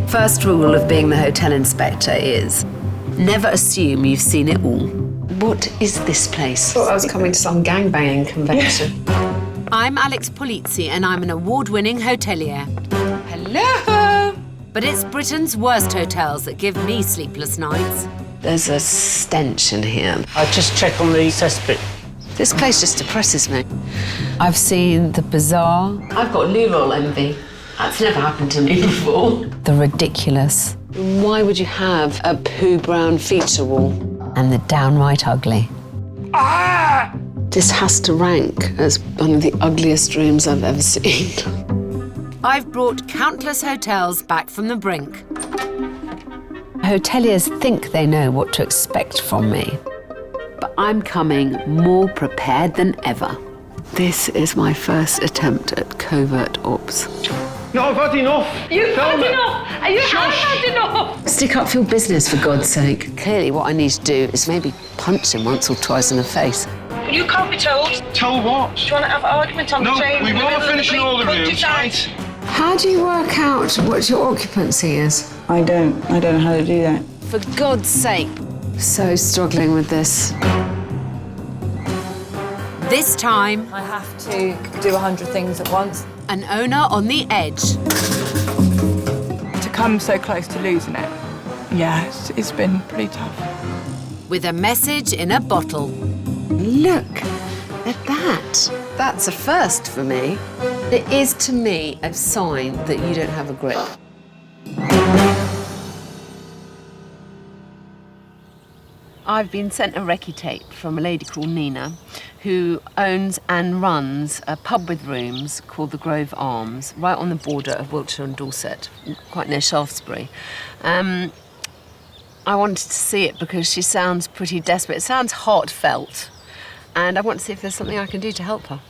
First rule of being the hotel inspector is never assume you've seen it all. What is this place? I thought I was coming to some gangbanging convention. I'm Alex Polizzi and I'm an award-winning hotelier. Hello! But it's Britain's worst hotels that give me sleepless nights. There's a stench in here. I just check on the cesspit. This place just depresses me. I've seen the bizarre, I've got loo roll envy. That's never happened to me before. the ridiculous, Why would you have a poo-brown feature wall? and the downright ugly. This has to rank as one of the ugliest rooms I've ever seen. I've brought countless hotels back from the brink. Hoteliers think they know what to expect from me, but I'm coming more prepared than ever. This is my first attempt at covert ops. No, I've had enough. You've had enough! You have had enough! Stick up for your business, for God's sake. Clearly what I need to do is maybe punch him once or twice in the face. You can't be told. Tell what? Do you want to have an argument on the train? No, we in the won't middle of finish the all the bleak rooms, countryside? right? How do you work out what your occupancy is? I don't know how to do that. For God's sake. So struggling with this. This time, I have to do 100 things at once. an owner on the edge. To come so close to losing it, yeah, it's been pretty tough. With a message in a bottle. Look at that. That's a first for me. It is, to me, a sign that you don't have a grip. I've been sent a recce tape from a lady called Nina, who owns and runs a pub with rooms called the Grove Arms, right on the border of Wiltshire and Dorset, quite near Shaftesbury. I wanted to see it because she sounds pretty desperate. It sounds heartfelt, and I want to see if there's something I can do to help her.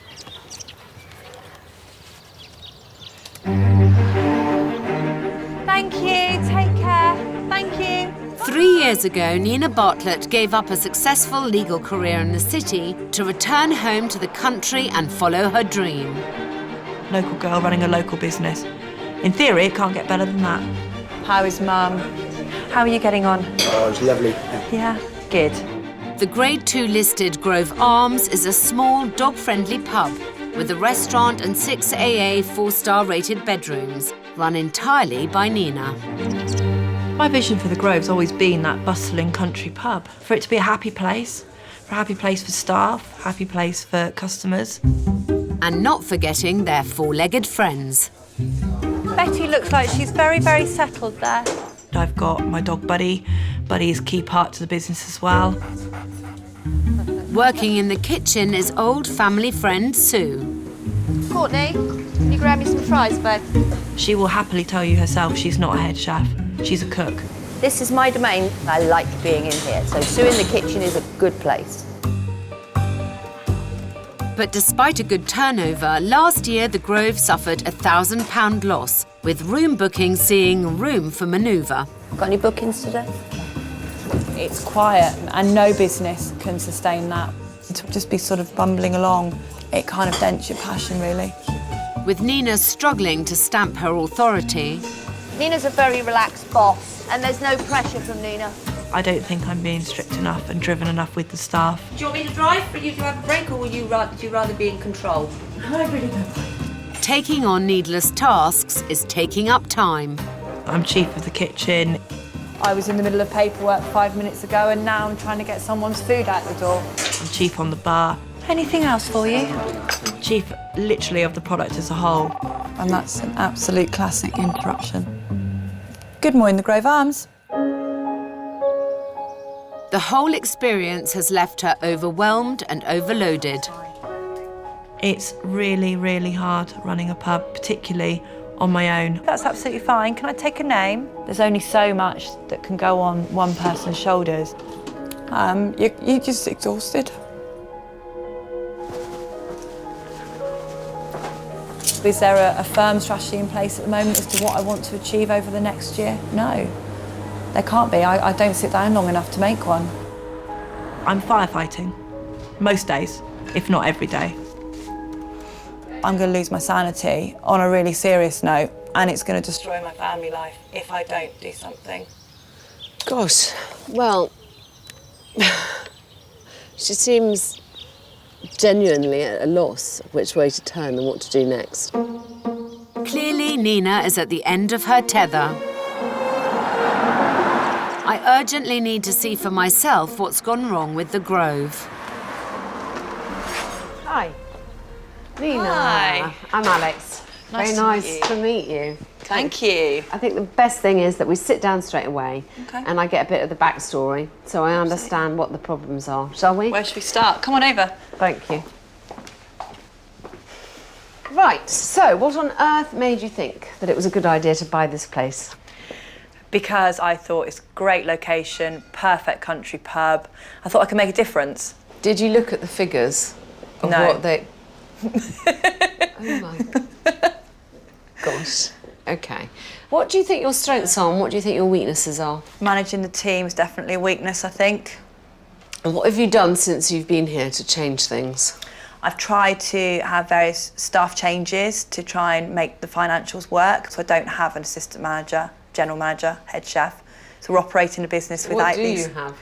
Thank you, take care. Thank you. 3 years ago, Nina Bartlett gave up a successful legal career in the city to return home to the country and follow her dream. Local girl running a local business. In theory, it can't get better than that. How is Mum? How are you getting on? Oh, it's lovely. Yeah, good. The Grade 2 listed Grove Arms is a small, dog-friendly pub with a restaurant and 6 AA 4-star rated bedrooms, run entirely by Nina. My vision for the Grove's always been that bustling country pub. For it to be a happy place, for staff, happy place for customers. And not forgetting their four-legged friends. Betty looks like she's very, very settled there. I've got my dog Buddy. Buddy is a key part to the business as well. Working in the kitchen is old family friend Sue. Courtney, can you grab me some fries, babe? She will happily tell you herself she's not a head chef. She's a cook. This is my domain. I like being in here, so Sue in the kitchen is a good place. But despite a good turnover, last year the Grove suffered a £1,000 loss, with room bookings seeing room for manoeuvre. Got any bookings today? It's quiet and no business can sustain that. To just be sort of bumbling along, it kind of dents your passion, really. With Nina struggling to stamp her authority, Nina's a very relaxed boss, and there's no pressure from Nina. I don't think I'm being strict enough and driven enough with the staff. Do you want me to drive for you to have a break, or would you rather be in control? I really don't. taking on needless tasks is taking up time. I'm chief of the kitchen. I was in the middle of paperwork 5 minutes ago and now I'm trying to get someone's food out the door. I'm chief on the bar. Anything else for you? Chief, literally, of the product as a whole. And that's an absolute classic interruption. Good morning, the Grove Arms. The whole experience has left her overwhelmed and overloaded. It's really, really hard running a pub, particularly on my own. That's absolutely fine. Can I take a name? There's only so much that can go on one person's shoulders. You're just exhausted. Is there a firm strategy in place at the moment as to what I want to achieve over the next year? No, there can't be. I don't sit down long enough to make one. I'm firefighting, most days, if not every day. I'm going to lose my sanity on a really serious note, and it's going to destroy my family life if I don't do something. Gosh, well, she seems genuinely at a loss of which way to turn and what to do next. Clearly, Nina is at the end of her tether. I urgently need to see for myself what's gone wrong with the Grove. Hi. Nina. Hi. I'm Alex. Nice Very to nice meet you. to meet you. Thank you. I think the best thing is that we sit down straight away and I get a bit of the backstory so I understand what the problems are. Shall we? Where should we start? Come on over. Thank you. Right, so what on earth made you think that it was a good idea to buy this place? Because I thought it's a great location, perfect country pub. I thought I could make a difference. Did you look at the figures of No. what they... Oh my gosh. Okay. What do you think your strengths are and what do you think your weaknesses are? Managing the team is definitely a weakness, I think. And what have you done since you've been here to change things? I've tried to have various staff changes to try and make the financials work, so I don't have an assistant manager, general manager, head chef. So we're operating a business without these. What do you have?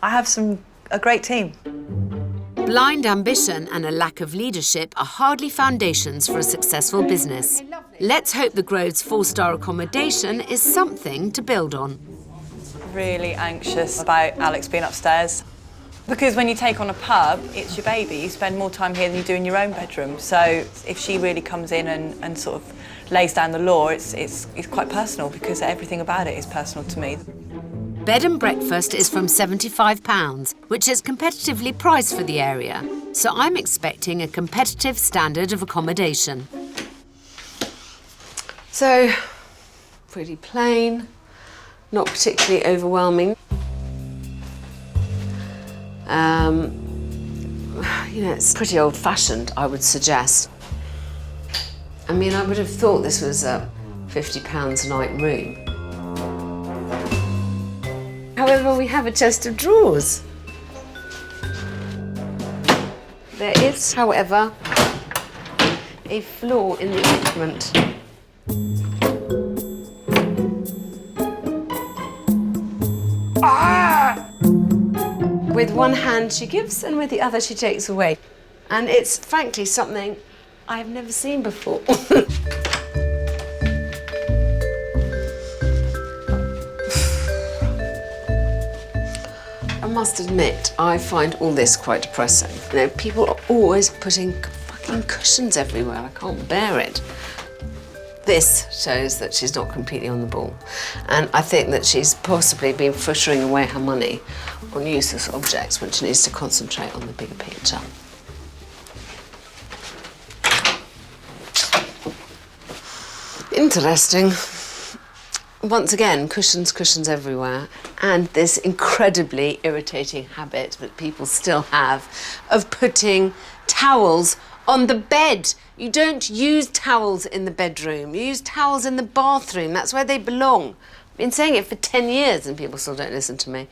I have a great team. Blind ambition and a lack of leadership are hardly foundations for a successful business. Let's hope the Grove's 4-star accommodation is something to build on. Really anxious about Alex being upstairs. Because when you take on a pub, it's your baby. You spend more time here than you do in your own bedroom. So if she really comes in and sort of lays down the law, it's quite personal because everything about it is personal to me. Bed and breakfast is from £75, which is competitively priced for the area. So I'm expecting a competitive standard of accommodation. So, pretty plain, not particularly overwhelming. You know, it's pretty old-fashioned, I would suggest. I mean, I would have thought this was a £50 a night room. However, we have a chest of drawers. There is, however, a flaw in the ointment. With one hand she gives and with the other she takes away. And it's frankly something I've never seen before. I must admit, I find all this quite depressing. You know, people are always putting fucking cushions everywhere. I can't bear it. This shows that she's not completely on the ball. And I think that she's possibly been frittering away her money on useless objects when she needs to concentrate on the bigger picture. Interesting. Once again, cushions everywhere. And this incredibly irritating habit that people still have of putting towels on the bed. You don't use towels in the bedroom. You use towels in the bathroom. That's where they belong. I've been saying it for 10 years and people still don't listen to me.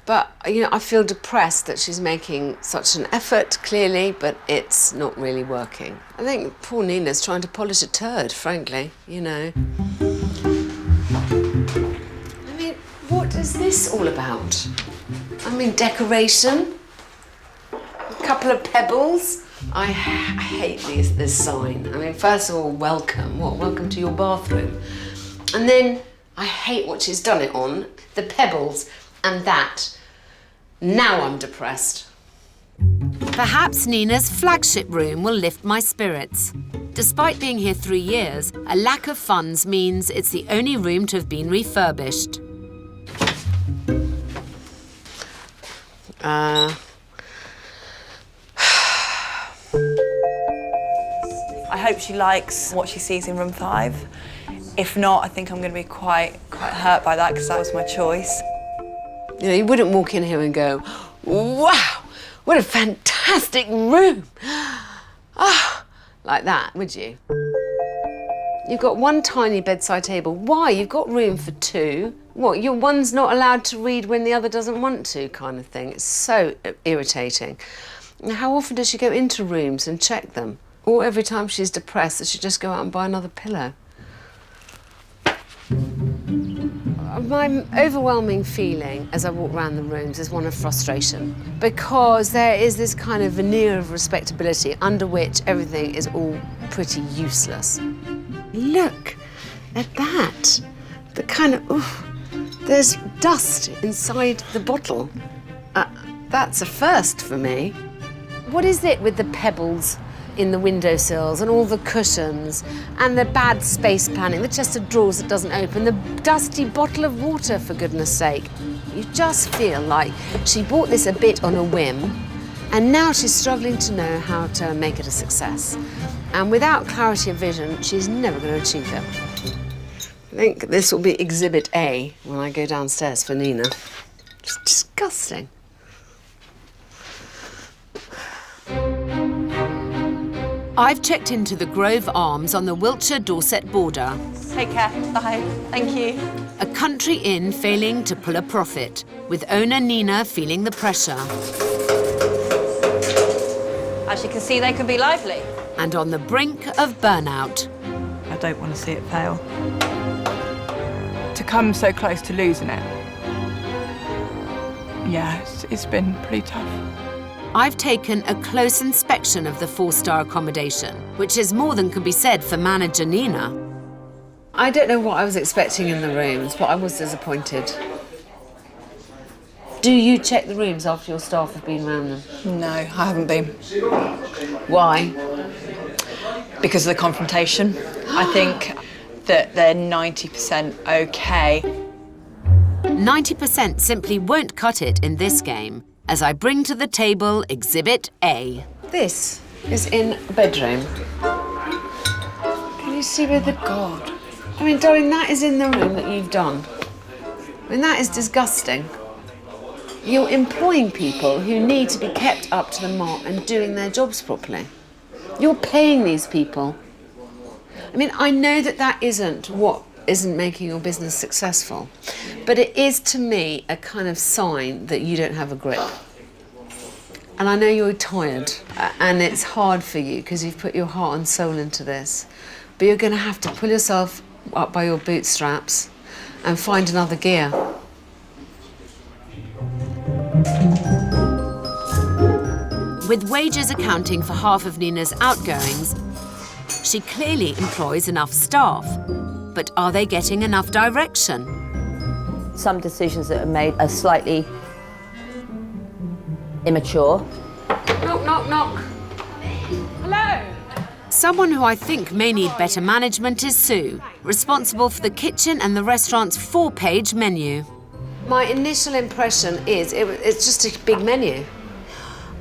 But, you know, I feel depressed that she's making such an effort, clearly, but it's not really working. I think poor Nina's trying to polish a turd, frankly, you know. I mean, what is this all about? I mean, decoration, a couple of pebbles. I hate this sign. I mean, first of all, welcome. What? Welcome to your bathroom. And then I hate what she's done it on. The pebbles and that. Now I'm depressed. Perhaps Nina's flagship room will lift my spirits. Despite being here 3 years, a lack of funds means it's the only room to have been refurbished. I hope she likes what she sees in room 5. If not, I think I'm going to be quite hurt by that because that was my choice. You know, you wouldn't walk in here and go, wow, what a fantastic room. Ah, like that, would you? You've got one tiny bedside table. Why? You've got room for 2. What, your one's not allowed to read when the other doesn't want to, kind of thing. It's so irritating. How often does she go into rooms and check them? Or every time she's depressed, does she just go out and buy another pillow? My overwhelming feeling as I walk around the rooms is one of frustration, because there is this kind of veneer of respectability under which everything is all pretty useless. Look at that. The kind of, there's dust inside the bottle. That's a first for me. What is it with the pebbles in the windowsills and all the cushions and the bad space planning, the chest of drawers that doesn't open, the dusty bottle of water, for goodness sake? You just feel like she bought this a bit on a whim and now she's struggling to know how to make it a success. And without clarity of vision, she's never going to achieve it. I think this will be Exhibit A when I go downstairs for Nina. It's disgusting. I've checked into the Grove Arms on the Wiltshire-Dorset border. Take care. Bye. Thank you. A country inn failing to pull a profit, with owner Nina feeling the pressure. As you can see, they can be lively. And on the brink of burnout. I don't want to see it fail. To come so close to losing it, yeah, it's been pretty tough. I've taken a close inspection of the 4-star accommodation, which is more than can be said for manager Nina. I don't know what I was expecting in the rooms, but I was disappointed. Do you check the rooms after your staff have been around them? No, I haven't been. Why? Because of the confrontation. I think that they're 90% okay. 90% simply won't cut it in this game, as I bring to the table Exhibit A. This is in a bedroom. Can you see where the... God. I mean, darling, that is in the room that you've done. I mean, that is disgusting. You're employing people who need to be kept up to the mark and doing their jobs properly. You're paying these people. I mean, I know that that isn't what isn't making your business successful, but it is, to me, a kind of sign that you don't have a grip. And I know you're tired, and it's hard for you because you've put your heart and soul into this, but you're going to have to pull yourself up by your bootstraps and find another gear. With wages accounting for half of Nina's outgoings, she clearly employs enough staff. But are they getting enough direction? Some decisions that are made are slightly immature. Knock, knock, knock. Hello. Someone who I think may need better management is Sue, responsible for the kitchen and the restaurant's 4-page menu. My initial impression is it's just a big menu.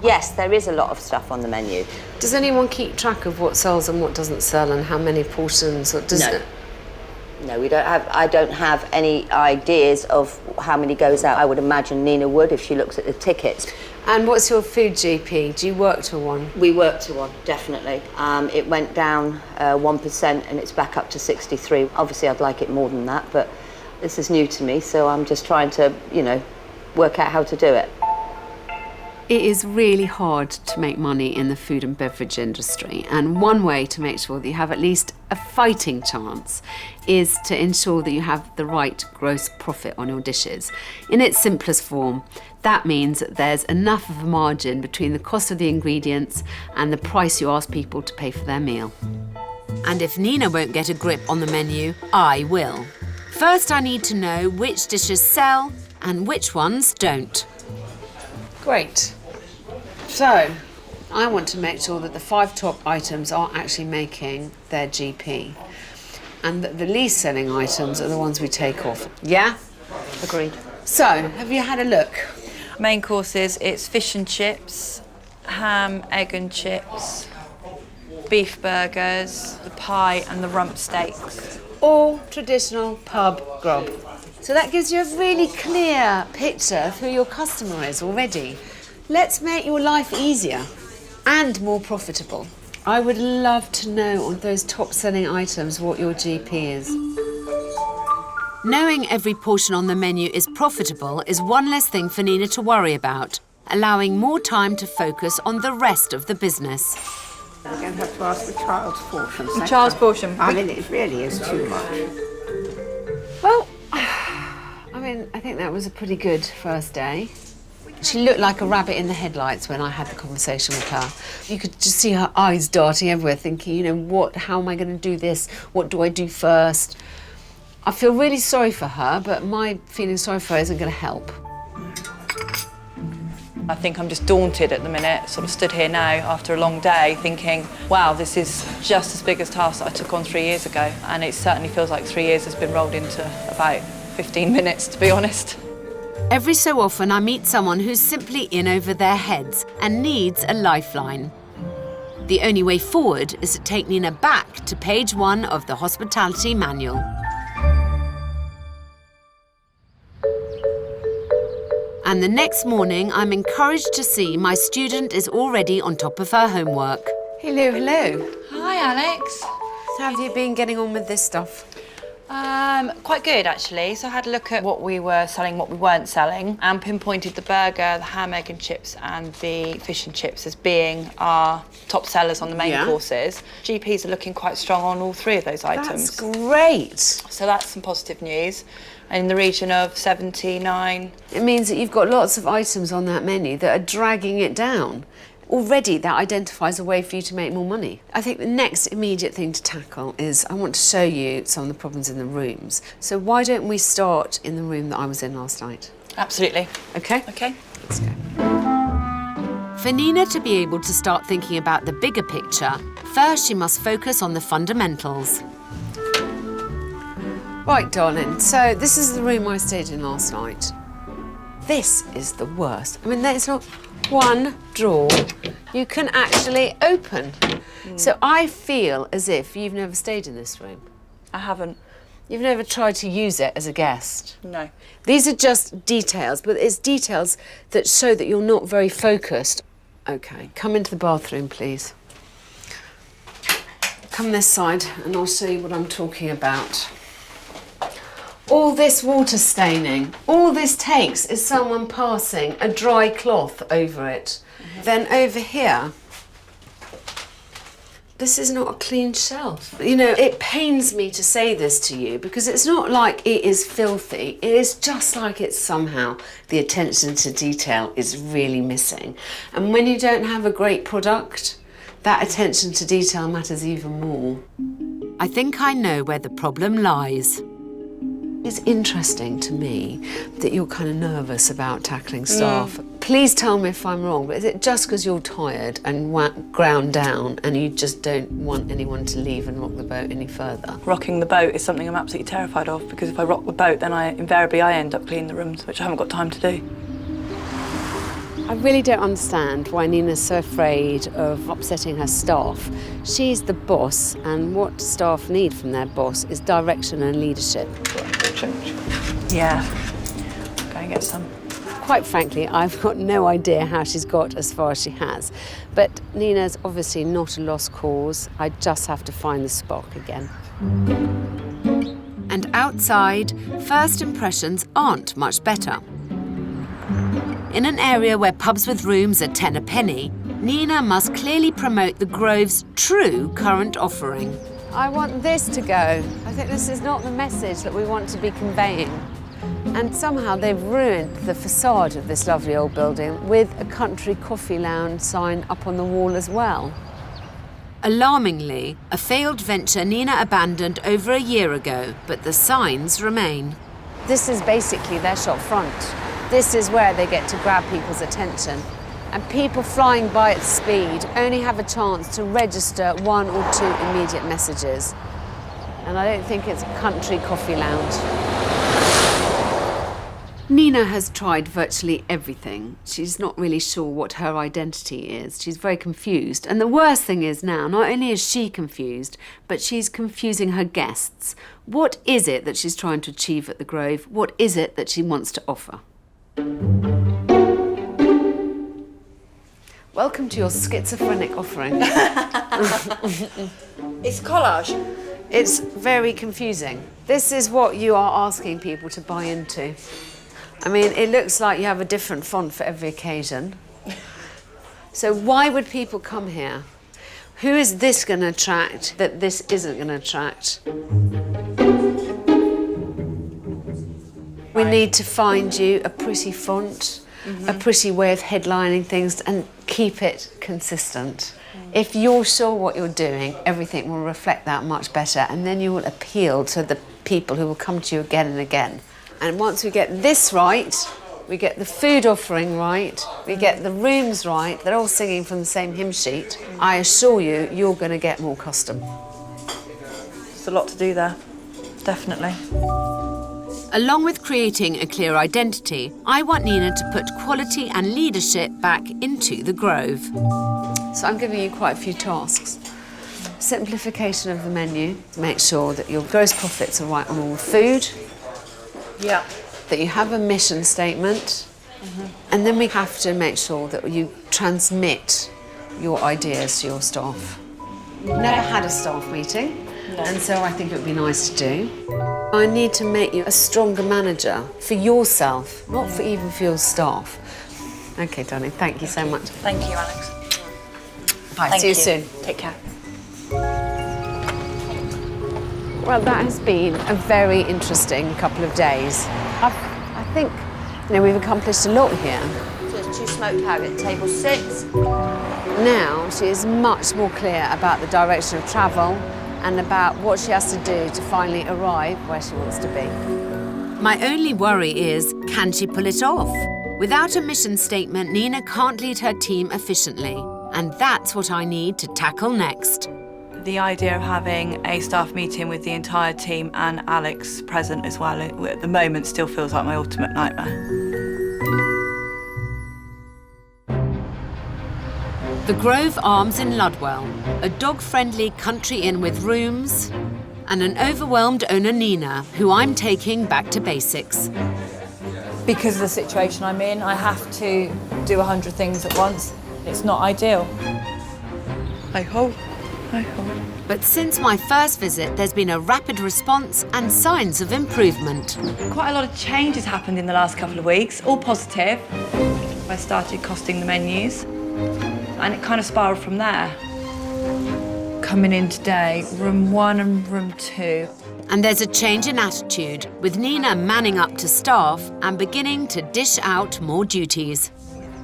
Yes, there is a lot of stuff on the menu. Does anyone keep track of what sells and what doesn't sell and how many portions? Or does No. No, we don't have. I don't have any ideas of how many goes out. I would imagine Nina would if she looks at the tickets. And what's your food GP? Do you work to one? We work to one, definitely. It went down 1% and it's back up to 63. Obviously, I'd like it more than that, but this is new to me, so I'm just trying to, work out how to do it. It is really hard to make money in the food and beverage industry, and one way to make sure that you have at least a fighting chance is to ensure that you have the right gross profit on your dishes. In its simplest form, that means that there's enough of a margin between the cost of the ingredients and the price you ask people to pay for their meal. And if Nina won't get a grip on the menu, I will. First, I need to know which dishes sell and which ones don't. Great. So, I want to make sure that the 5 top items are actually making their GP, and that the least selling items are the ones we take off. Yeah? Agreed. So, have you had a look? Main courses, it's fish and chips, ham, egg and chips, beef burgers, the pie and the rump steaks. All traditional pub grub. So that gives you a really clear picture of who your customer is already. Let's make your life easier and more profitable. I would love to know on those top-selling items what your GP is. Knowing every portion on the menu is profitable is one less thing for Nina to worry about, allowing more time to focus on the rest of the business. We're going to have to ask for child's portion. The child's portion. I mean, it really is too much. Well, mean, I think that was a pretty good first day. She looked like a rabbit in the headlights when I had the conversation with her. You could just see her eyes darting everywhere, thinking, you know, how am I going to do this? What do I do first? I feel really sorry for her, but my feeling sorry for her isn't going to help. I think I'm just daunted at the minute, sort of stood here now after a long day thinking, wow, this is just as big a task that I took on 3 years ago. And it certainly feels like 3 years has been rolled into about 15 minutes, to be honest. Every so often I meet someone who's simply in over their heads and needs a lifeline. The only way forward is to take Nina back to page 1 of the hospitality manual. And the next morning, I'm encouraged to see my student is already on top of her homework. Hello, hello. Hi, Alex. How have you been getting on with this stuff? Quite good, actually. So I had a look at what we were selling, what we weren't selling, and pinpointed the burger, the ham, egg and chips and the fish and chips as being our top sellers on the main courses. GPs are looking quite strong on all 3 of those items. That's great. So that's some positive news. In the region of 79. It means that you've got lots of items on that menu that are dragging it down. Already that identifies a way for you to make more money. I think the next immediate thing to tackle is I want to show you some of the problems in the rooms. So why don't we start in the room that I was in last night? Absolutely. Okay? Okay. Let's go. For Nina to be able to start thinking about the bigger picture, first she must focus on the fundamentals. Right, darling, so this is the room I stayed in last night. This is the worst. I mean, there's not one drawer you can actually open. So I feel as if you've never stayed in this room. I haven't. You've never tried to use it as a guest. No. These are just details, but it's details that show that you're not very focused. OK, come into the bathroom, please. Come this side and I'll show you what I'm talking about. All this water staining, all this takes is someone passing a dry cloth over it. Then over here, this is not a clean shelf. You know, it pains me to say this to you because it's not like it is filthy. It is just like it's somehow the attention to detail is really missing. And when you don't have a great product, that attention to detail matters even more. I think I know where the problem lies. It's interesting to me that you're kind of nervous about tackling staff. Please tell me if I'm wrong, but is it just because you're tired and ground down and you just don't want anyone to leave and rock the boat any further? Rocking the boat is something I'm absolutely terrified of because if I rock the boat, then invariably I end up cleaning the rooms, which I haven't got time to do. I really don't understand why Nina's so afraid of upsetting her staff. She's the boss, and what staff need from their boss is direction and leadership. Yeah, go and get some. Quite frankly, I've got no idea how she's got as far as she has. But Nina's obviously not a lost cause. I just have to find the spark again. And outside, first impressions aren't much better. In an area where pubs with rooms are 10 a penny, Nina must clearly promote the Grove's true current offering. I want this to go. I think this is not the message that we want to be conveying. And somehow they've ruined the facade of this lovely old building with a country coffee lounge sign up on the wall as well. Alarmingly, a failed venture Nina abandoned over a year ago, but the signs remain. This is basically their shop front. This is where they get to grab people's attention. And people flying by at speed only have a chance to register 1 or 2 immediate messages. And I don't think it's a country coffee lounge. Nina has tried virtually everything. She's not really sure what her identity is. She's very confused. And the worst thing is now, not only is she confused, but she's confusing her guests. What is it that she's trying to achieve at the Grove? What is it that she wants to offer? Welcome to your schizophrenic offering. It's collage. It's very confusing. This is what you are asking people to buy into. I mean, it looks like you have a different font for every occasion. So why would people come here? Who is this going to attract that this isn't going to attract? We we need to find you a pretty font, a pretty way of headlining things, and keep it consistent. If you're sure what you're doing, everything will reflect that much better, and then you will appeal to the people who will come to you again and again. And once we get this right, we get the food offering right, we get the rooms right, they're all singing from the same hymn sheet, I assure you, you're going to get more custom. There's a lot to do there, definitely. Along with creating a clear identity, I want Nina to put quality and leadership back into the Grove. So I'm giving you quite a few tasks. Simplification of the menu, make sure that your gross profits are right on all the food. Yeah. That you have a mission statement, and then we have to make sure that you transmit your ideas to your staff. Never had a staff meeting, and so I think it would be nice to do. I need to make you a stronger manager for yourself, not for even for your staff. Okay, darling, thank you so much. Thank you, Alex. Bye, see you soon. Take care. Well, that has been a very interesting couple of days. I think, we've accomplished a lot here. So there's 2 smoked harriet, table 6. Now she is much more clear about the direction of travel and about what she has to do to finally arrive where she wants to be. My only worry is, can she pull it off? Without a mission statement, Nina can't lead her team efficiently. And that's what I need to tackle next. The idea of having a staff meeting with the entire team and Alex present as well at the moment still feels like my ultimate nightmare. The Grove Arms in Ludwell, a dog-friendly country inn with rooms, and an overwhelmed owner, Nina, who I'm taking back to basics. Because of the situation I'm in, I have to do 100 things at once. It's not ideal. I hope. But since my first visit, there's been a rapid response and signs of improvement. Quite a lot of change has happened in the last couple of weeks, all positive. I started costing the menus, and it kind of spiraled from there. Coming in today, room 1 and room 2. And there's a change in attitude, with Nina manning up to staff and beginning to dish out more duties.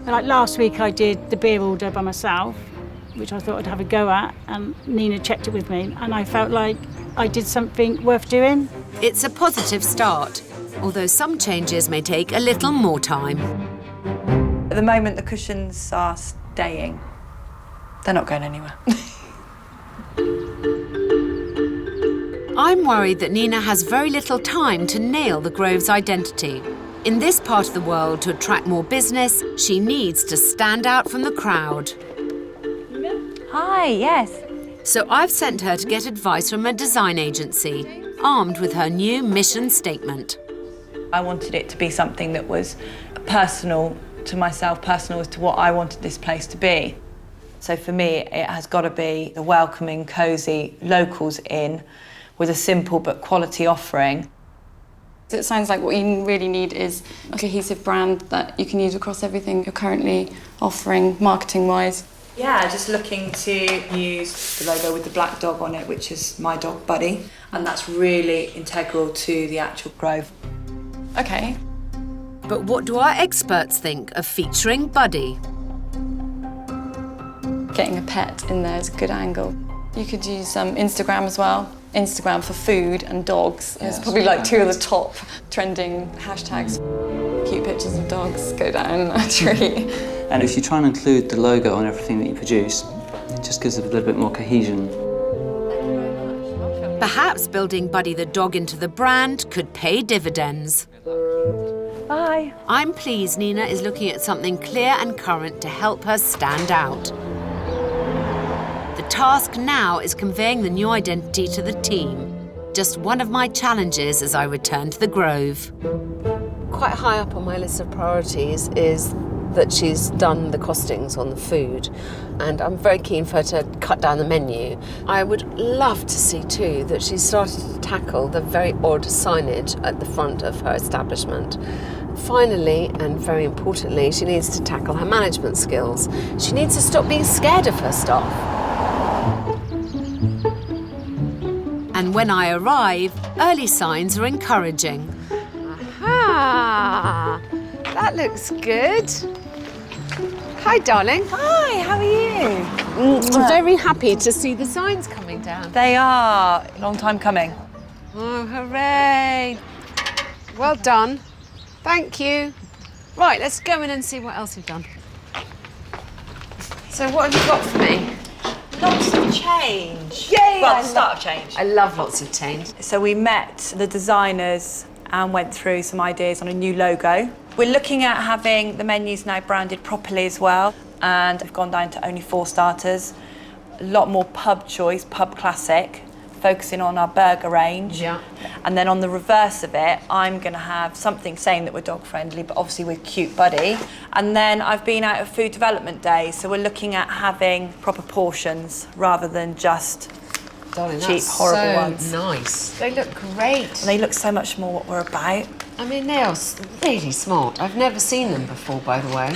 Like last week I did the beer order by myself, which I thought I'd have a go at, and Nina checked it with me, and I felt like I did something worth doing. It's a positive start, although some changes may take a little more time. At the moment, the cushions are staying. They're not going anywhere. I'm worried that Nina has very little time to nail the Grove's identity. In this part of the world, to attract more business, she needs to stand out from the crowd. Hi, yes. So I've sent her to get advice from a design agency, armed with her new mission statement. I wanted it to be something that was personal to myself, personal as to what I wanted this place to be. So for me, it has got to be a welcoming, cosy, locals inn with a simple but quality offering. It sounds like what you really need is a cohesive brand that you can use across everything you're currently offering, marketing-wise. Yeah, just looking to use the logo with the black dog on it, which is my dog Buddy, and that's really integral to the actual Grove. Okay. But what do our experts think of featuring Buddy? Getting a pet in there is a good angle. You could use Instagram as well. Instagram for food and dogs. It's probably like 2 of the top trending hashtags. Cute pictures of dogs go down a tree. And if you try and include the logo on everything that you produce, it just gives it a little bit more cohesion. Perhaps building Buddy the dog into the brand could pay dividends. Bye. I'm pleased Nina is looking at something clear and current to help her stand out. The task now is conveying the new identity to the team. Just one of my challenges as I return to the Grove. Quite high up on my list of priorities is that she's done the costings on the food, and I'm very keen for her to cut down the menu. I would love to see too that she's started to tackle the very odd signage at the front of her establishment. Finally, and very importantly, she needs to tackle her management skills. She needs to stop being scared of her staff. And when I arrive, early signs are encouraging. Aha! Ah, that looks good. Hi, darling. Hi, how are you? I'm very happy to see the signs coming down. They are. Long time coming. Oh, hooray. Well done. Thank you. Right, let's go in and see what else we've done. So what have you got for me? Lots of change. Yay! Well, the start of change. I love lots of change. So we met the designers and went through some ideas on a new logo. We're looking at having the menus now branded properly as well, and we've gone down to only 4 starters. A lot more pub choice, pub classic, focusing on our burger range. Yeah. And then on the reverse of it, I'm going to have something saying that we're dog friendly, but obviously with Cute Buddy. And then I've been out of food development days, so we're looking at having proper portions rather than just Darling, cheap, horrible ones. Nice. They look great. And they look so much more what we're about. I mean, they are really smart. I've never seen them before, by the way.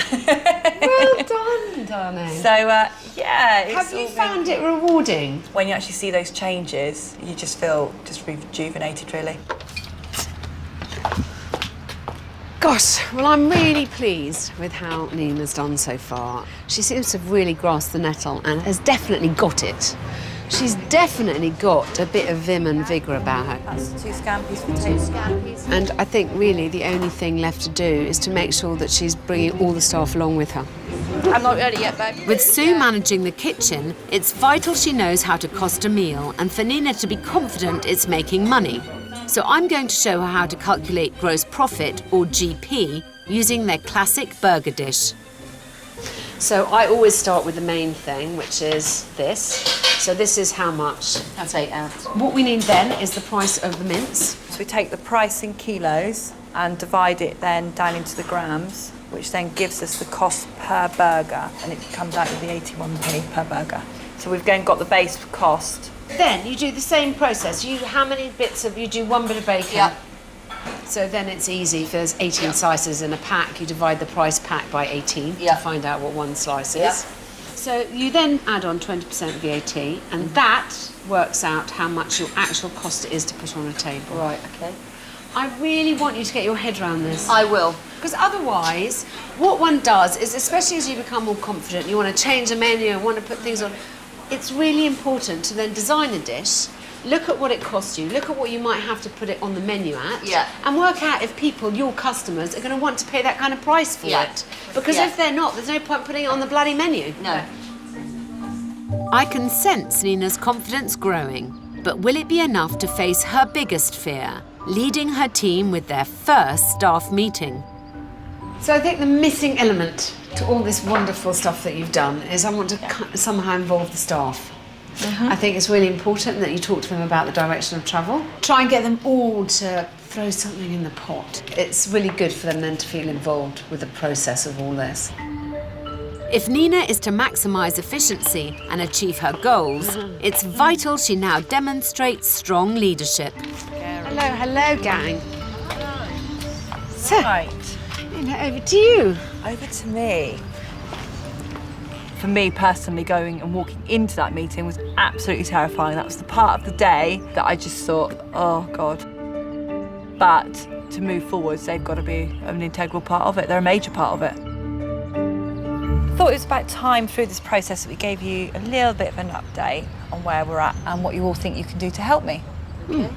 Well done, darling. So, yeah. Have you found it rewarding? When you actually see those changes, you just feel just rejuvenated, really. Gosh, well, I'm really pleased with how Nina's done so far. She seems to have really grasped the nettle and has definitely got it. She's definitely got a bit of vim and vigour about her. That's 2 scampies for taste. And I think really the only thing left to do is to make sure that she's bringing all the staff along with her. I'm not ready yet, babe. With Sue managing the kitchen, it's vital she knows how to cost a meal and for Nina to be confident it's making money. So I'm going to show her how to calculate gross profit, or GP, using their classic burger dish. So I always start with the main thing, which is this. So this is how much? That's 8 ounces. What we need then is the price of the mince. So we take the price in kilos and divide it then down into the grams, which then gives us the cost per burger, and it comes out with the 81p per burger. So we've then got the base cost. Then you do the same process. You do 1 bit of bacon. Yeah. So then it's easy. If there's 18 slices in a pack, you divide the price pack by 18 to find out what 1 slice is. Yeah. So you then add on 20% VAT, and that works out how much your actual cost is to put on a table. Right, okay. I really want you to get your head around this. I will. Because otherwise, what one does is, especially as you become more confident, you want to change the menu and want to put things on, it's really important to then design a dish, look at what it costs you, look at what you might have to put it on the menu at, and work out if people, your customers, are going to want to pay that kind of price for it. Because if they're not, there's no point putting it on the bloody menu. No. I can sense Nina's confidence growing, but will it be enough to face her biggest fear, leading her team with their first staff meeting? So I think the missing element to all this wonderful stuff that you've done is I want to somehow involve the staff. I think it's really important that you talk to them about the direction of travel. Try and get them all to throw something in the pot. It's really good for them then to feel involved with the process of all this. If Nina is to maximise efficiency and achieve her goals, it's vital she now demonstrates strong leadership. Hello, gang. So, Right. over to you. Over to me. For me personally, going and walking into that meeting was absolutely terrifying. That was the part of the day that I just thought, oh God. But to move forwards, they've got to be an integral part of it. They're a major part of it. I thought it was about time through this process that we gave you a little bit of an update on where we're at and what you all think you can do to help me. Okay.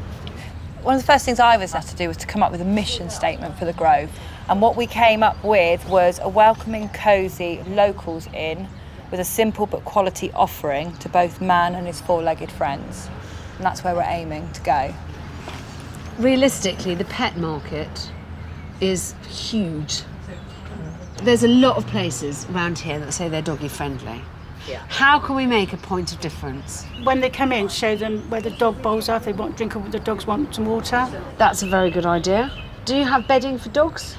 One of the first things I always had to do was to come up with a mission statement for the Grove. And what we came up with was a welcoming, cosy, locals inn with a simple but quality offering to both man and his 4-legged friends. And that's where we're aiming to go. Realistically, the pet market is huge. There's a lot of places around here that say they're doggy friendly. Yeah. How can we make a point of difference? When they come in, show them where the dog bowls are. If they want drink, the dogs want some water. That's a very good idea. Do you have bedding for dogs?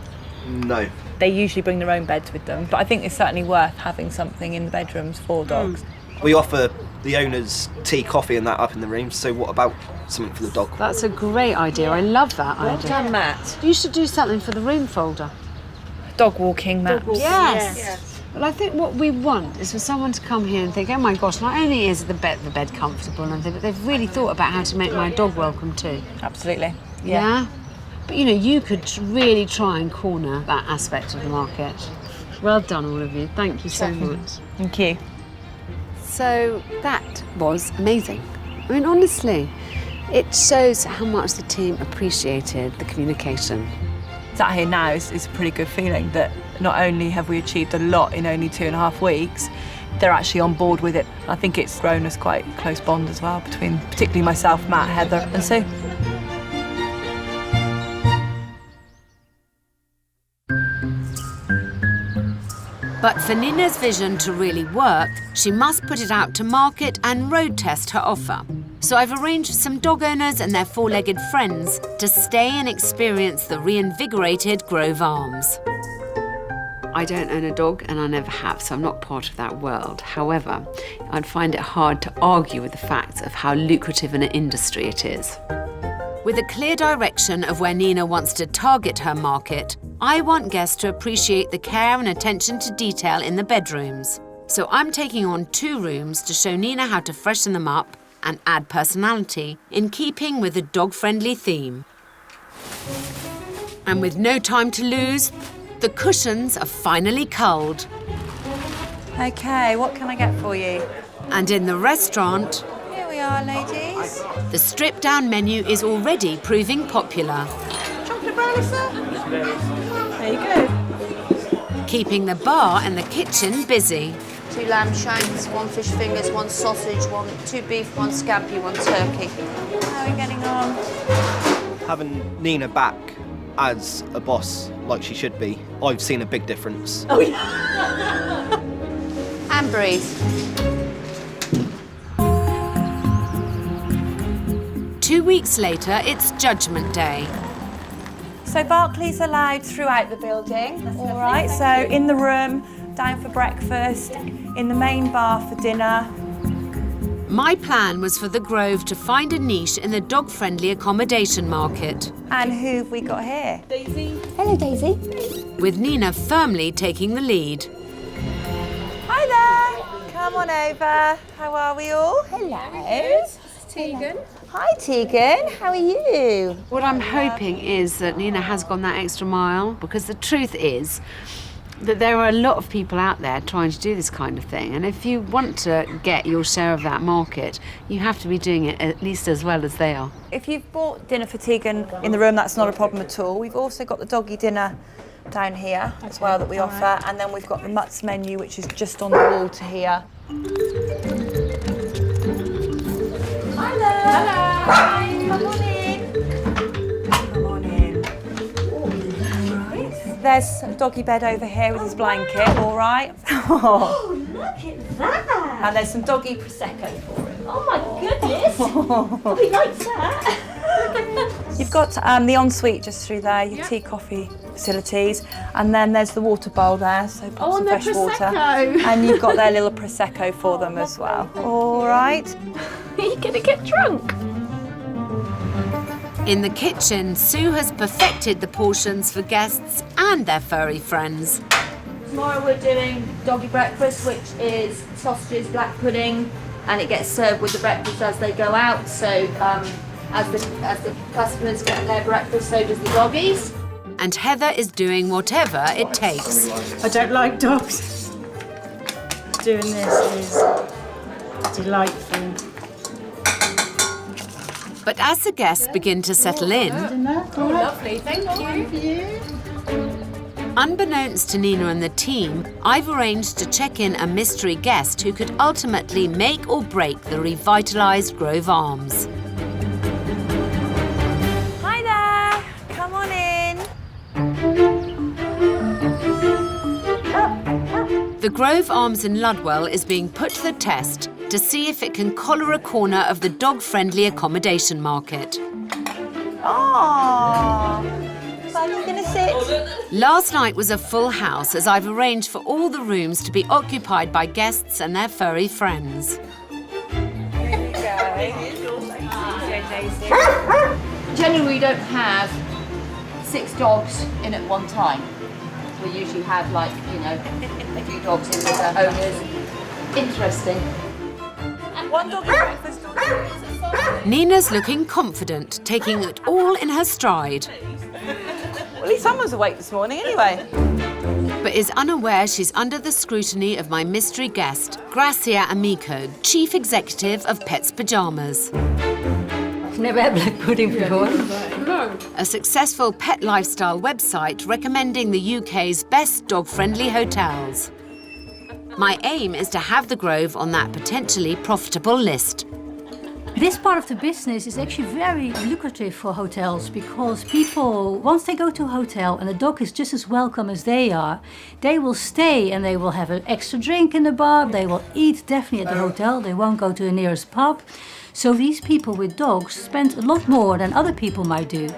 No. They usually bring their own beds with them, but I think it's certainly worth having something in the bedrooms for dogs. We offer the owners tea, coffee and that up in the rooms, so what about something for the dog? That's a great idea. I love that idea. Well done, Matt. You should do something for the room folder. Dog walking maps. Yes. Well, I think what we want is for someone to come here and think, oh my gosh, not only is the bed comfortable and everything, but they've really thought about how to make my dog welcome too. Absolutely. Yeah? But you know, you could really try and corner that aspect of the market. Well done, all of you. Thank you so much. Thank you. So that was amazing. I mean, honestly, it shows how much the team appreciated the communication. Sat here now is a pretty good feeling that not only have we achieved a lot in only 2.5 weeks, they're actually on board with it. I think it's grown us quite a close bond as well between particularly myself, Matt, Heather and Sue. But for Nina's vision to really work, she must put it out to market and road test her offer. So I've arranged some dog owners and their four-legged friends to stay and experience the reinvigorated Grove Arms. I don't own a dog and I never have, so I'm not part of that world. However, I'd find it hard to argue with the fact of how lucrative an industry it is. With a clear direction of where Nina wants to target her market, I want guests to appreciate the care and attention to detail in the bedrooms. So I'm taking on 2 rooms to show Nina how to freshen them up and add personality in keeping with the dog-friendly theme. And with no time to lose, the cushions are finally culled. OK, what can I get for you? And in the restaurant, Here we are, ladies. the stripped-down menu is already proving popular, Chocolate brownie, sir? There you go. keeping the bar and the kitchen busy. 2 lamb shanks, 1 fish fingers, 1 sausage, 2 beef, 1 scampi, 1 turkey. How are we getting on? Having Nina back as a boss like she should be, I've seen a big difference. Oh, yeah. And breathe. 2 weeks later, it's Judgment Day. So Barclays allowed throughout the building. All right, so in the room, down for breakfast, in the main bar for dinner. My plan was for the Grove to find a niche in the dog-friendly accommodation market, And who have we got here? Daisy. Hello, Daisy. with Nina firmly taking the lead. Hi there. Come on over. How are we all? Hello. Tegan. Hi, Tegan. How are you? What I'm hoping is that Nina has gone that extra mile, because the truth is that there are a lot of people out there trying to do this kind of thing, and if you want to get your share of that market, you have to be doing it at least as well as they are. If you've bought dinner for Tegan in the room, that's not a problem at all. We've also got the doggy dinner down here as well that we offer, and then we've got the Mutt's menu, which is just on the wall to here. Hello. Come on in. Come on in. Right. There's a doggy bed over here with his blanket, all right? Oh, look at that. And there's some doggy Prosecco for him. Oh my goodness. Oh, he likes that. You've got the ensuite just through there, your tea, coffee facilities, and then there's the water bowl there, so pop some and fresh the water. Prosecco. And you've got their little Prosecco for them as well. All right. Are you going to get drunk? In the kitchen, Sue has perfected the portions for guests and their furry friends. Tomorrow we're doing doggy breakfast, which is sausages, black pudding, and it gets served with the breakfast as they go out. So as the customers get their breakfast, so does the doggies. And Heather is doing whatever it takes. I don't like dogs. Doing this is delightful. But as the guests begin to settle in, Oh, lovely. Thank you. unbeknownst to Nina and the team, I've arranged to check in a mystery guest who could ultimately make or break the revitalised Grove Arms. Hi there. Come on in. The Grove Arms in Ludwell is being put to the test to see if it can collar a corner of the dog-friendly accommodation market. Oh. So you're going to sit? Last night was a full house, as I've arranged for all the rooms to be occupied by guests and their furry friends. Here you go. Generally, we don't have 6 dogs in at one time. We usually have, like, you know, a few dogs in with their owners. Interesting. One doggy breakfast. Nina's looking confident, taking it all in her stride. see, someone's awake this morning anyway. But is unaware she's under the scrutiny of my mystery guest, Gracia Amico, Chief Executive of Pets Pyjamas. I've never had black pudding before. A successful pet lifestyle website recommending the UK's best dog-friendly hotels. My aim is to have the Grove on that potentially profitable list. This part of the business is actually very lucrative for hotels because people, once they go to a hotel and the dog is just as welcome as they are, they will stay and they will have an extra drink in the bar, they will eat definitely at the hotel, they won't go to the nearest pub. So these people with dogs spend a lot more than other people might do.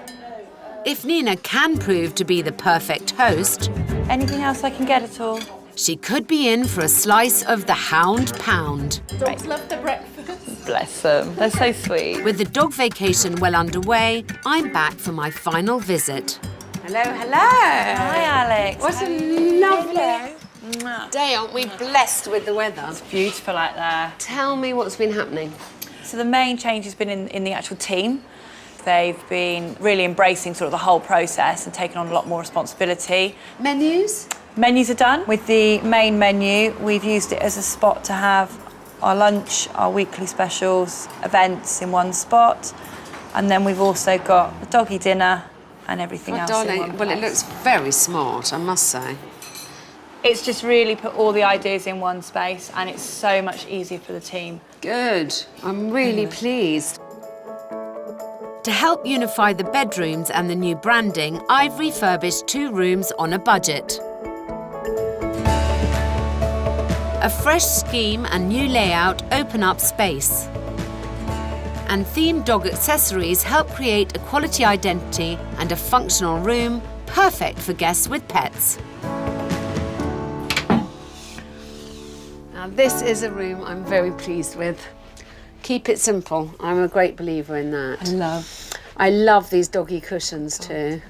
If Nina can prove to be the perfect host, Anything else I can get at all? she could be in for a slice of the hound pound. Dogs love the breakfast. Bless them. They're so sweet. With the dog vacation well underway, I'm back for my final visit. Hello, hello. Hi, Alex. What a lovely day. Aren't we blessed with the weather? It's beautiful out there. Tell me what's been happening. So the main change has been in the actual team. They've been really embracing sort of the whole process and taking on a lot more responsibility. Menus? Menus are done. With the main menu, we've used it as a spot to have our lunch, our weekly specials, events in one spot. And then we've also got the doggy dinner and everything else in one Darling, well, it place. looks very smart, I must say. It's just really put all the ideas in one space and it's so much easier for the team. Good. I'm really pleased. To help unify the bedrooms and the new branding, I've refurbished 2 rooms on a budget. A fresh scheme and new layout open up space. And themed dog accessories help create a quality identity and a functional room perfect for guests with pets. Now, this is a room I'm very pleased with. Keep it simple. I'm a great believer in that. I love these doggy cushions too.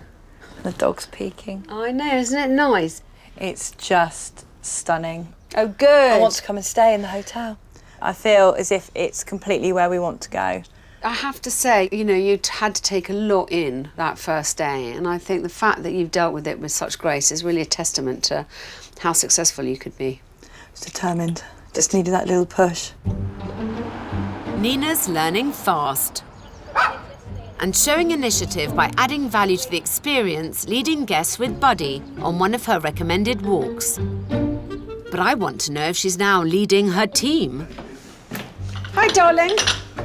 The dog's peeking. I know, isn't it nice? It's just stunning. Oh, good. I want to come and stay in the hotel. I feel as if it's completely where we want to go. I have to say, you know, you had to take a lot in that first day, and I think the fact that you've dealt with it with such grace is really a testament to how successful you could be. I was determined. Just needed that little push. Nina's learning fast and showing initiative by adding value to the experience, leading guests with Buddy on one of her recommended walks. But I want to know if she's now leading her team. Hi, darling.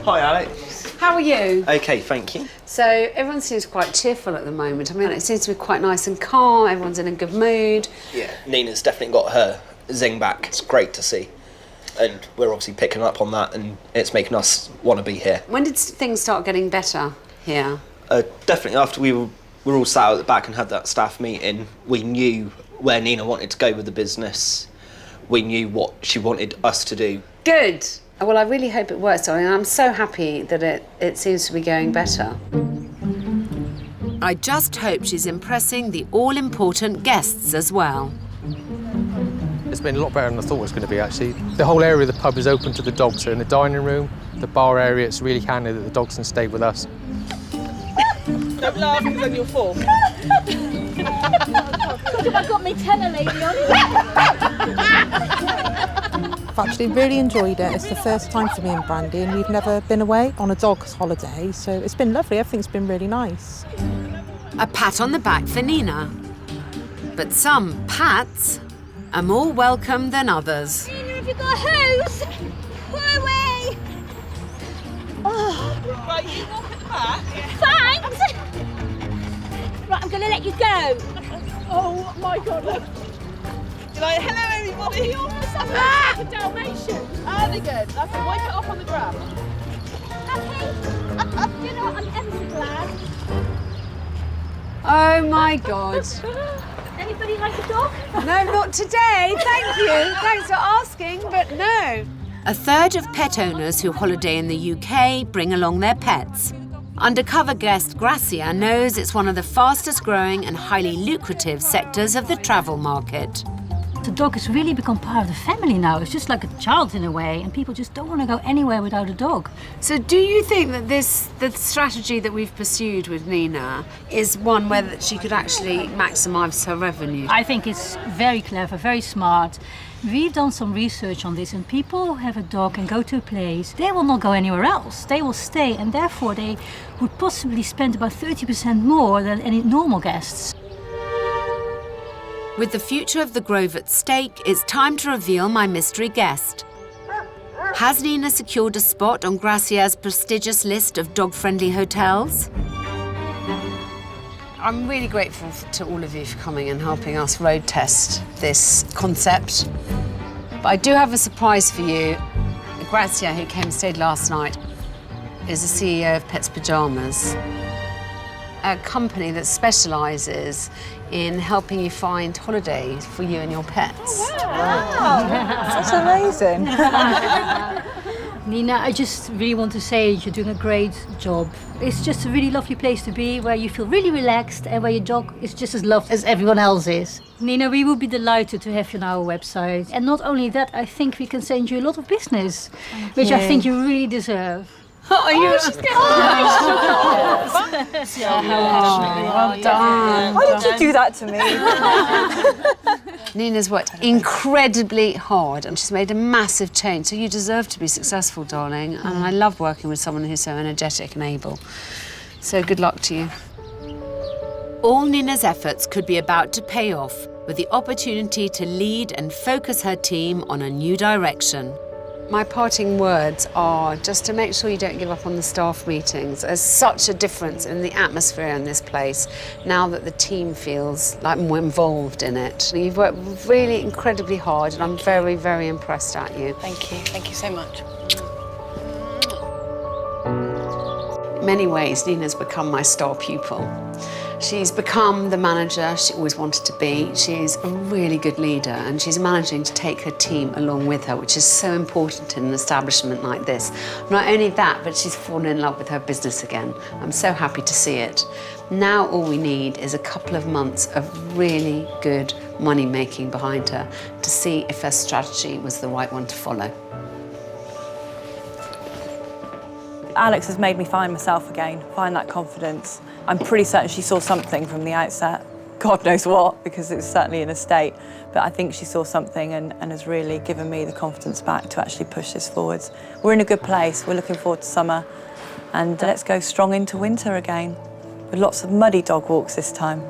Hi, Alex. How are you? Okay, thank you. So everyone seems quite cheerful at the moment. I mean, it seems to be quite nice and calm. Everyone's in a good mood. Yeah, Nina's definitely got her zing back. It's great to see. And we're obviously picking up on that and it's making us want to be here. When did things start getting better here? Definitely after we were all sat at the back and had that staff meeting, we knew where Nina wanted to go with the business. We knew what she wanted us to do. Good. Well, I really hope it works, darling. I'm so happy that it seems to be going better. I just hope she's impressing the all-important guests as well. It's been a lot better than I thought it was going to be, actually. The whole area of the pub is open to the dogs, so in the dining room, the bar area, it's really handy that the dogs can stay with us. Don't laugh because then you'll fall. I got me tenner lady on I've actually really enjoyed it. It's the first time for me and Brandy and we've never been away on a dog's holiday, so it's been lovely. Everything's been really nice. A pat on the back for Nina. But some pats are more welcome than others. Nina, have you got a hose? Put away! Oh. Right, you walk at the back. Thanks! Right, I'm going to let you go. Oh my God. You're like, hello everybody. You almost have like a Dalmatian. Oh, they're good. That's it. Wipe it off on the ground. Okay. You know what, I'm ever so glad. Oh, my God. Anybody like a dog? No, not today. Thank you. Thanks for asking, but no. A third of pet owners who holiday in the UK bring along their pets. Undercover guest Gracia knows it's one of the fastest growing and highly lucrative sectors of the travel market. The dog has really become part of the family now. It's just like a child in a way, and people just don't want to go anywhere without a dog. So do you think that the strategy that we've pursued with Nina is one where that she could actually maximise her revenue? I think it's very clever, very smart. We've done some research on this, and people who have a dog and go to a place, they will not go anywhere else. They will stay, and therefore they would possibly spend about 30% more than any normal guests. With the future of the Grove at stake, it's time to reveal my mystery guest. Has Nina secured a spot on Gracier's prestigious list of dog-friendly hotels? I'm really grateful to all of you for coming and helping us road test this concept. But I do have a surprise for you. Gracia, who came and stayed last night, is the CEO of Pets Pyjamas, a company that specialises in helping you find holidays for you and your pets. Wow. That's amazing. Nina, I just really want to say you're doing a great job. It's just a really lovely place to be, where you feel really relaxed and where your dog is just as loved as everyone else is. Nina, we will be delighted to have you on our website. And not only that, I think we can send you a lot of business, which I think you really deserve. Oh, you she's getting well done. Why did you do that to me? Nina's worked incredibly hard and she's made a massive change, so you deserve to be successful, darling. And I love working with someone who's so energetic and able. So good luck to you. All Nina's efforts could be about to pay off, with the opportunity to lead and focus her team on a new direction. My parting words are just to make sure you don't give up on the staff meetings. There's such a difference in the atmosphere in this place now that the team feels like more involved in it. You've worked really incredibly hard and I'm very, very impressed at you. Thank you. Thank you so much. In many ways, Nina's become my star pupil. She's become the manager she always wanted to be. She's a really good leader and she's managing to take her team along with her, which is so important in an establishment like this. Not only that, but she's fallen in love with her business again. I'm so happy to see it. Now all we need is a couple of months of really good money making behind her to see if her strategy was the right one to follow. Alex has made me find myself again, find that confidence. I'm pretty certain she saw something from the outset. God knows what, because it was certainly in a state. But I think she saw something and has really given me the confidence back to actually push this forwards. We're in a good place. We're looking forward to summer. And let's go strong into winter again, with lots of muddy dog walks this time.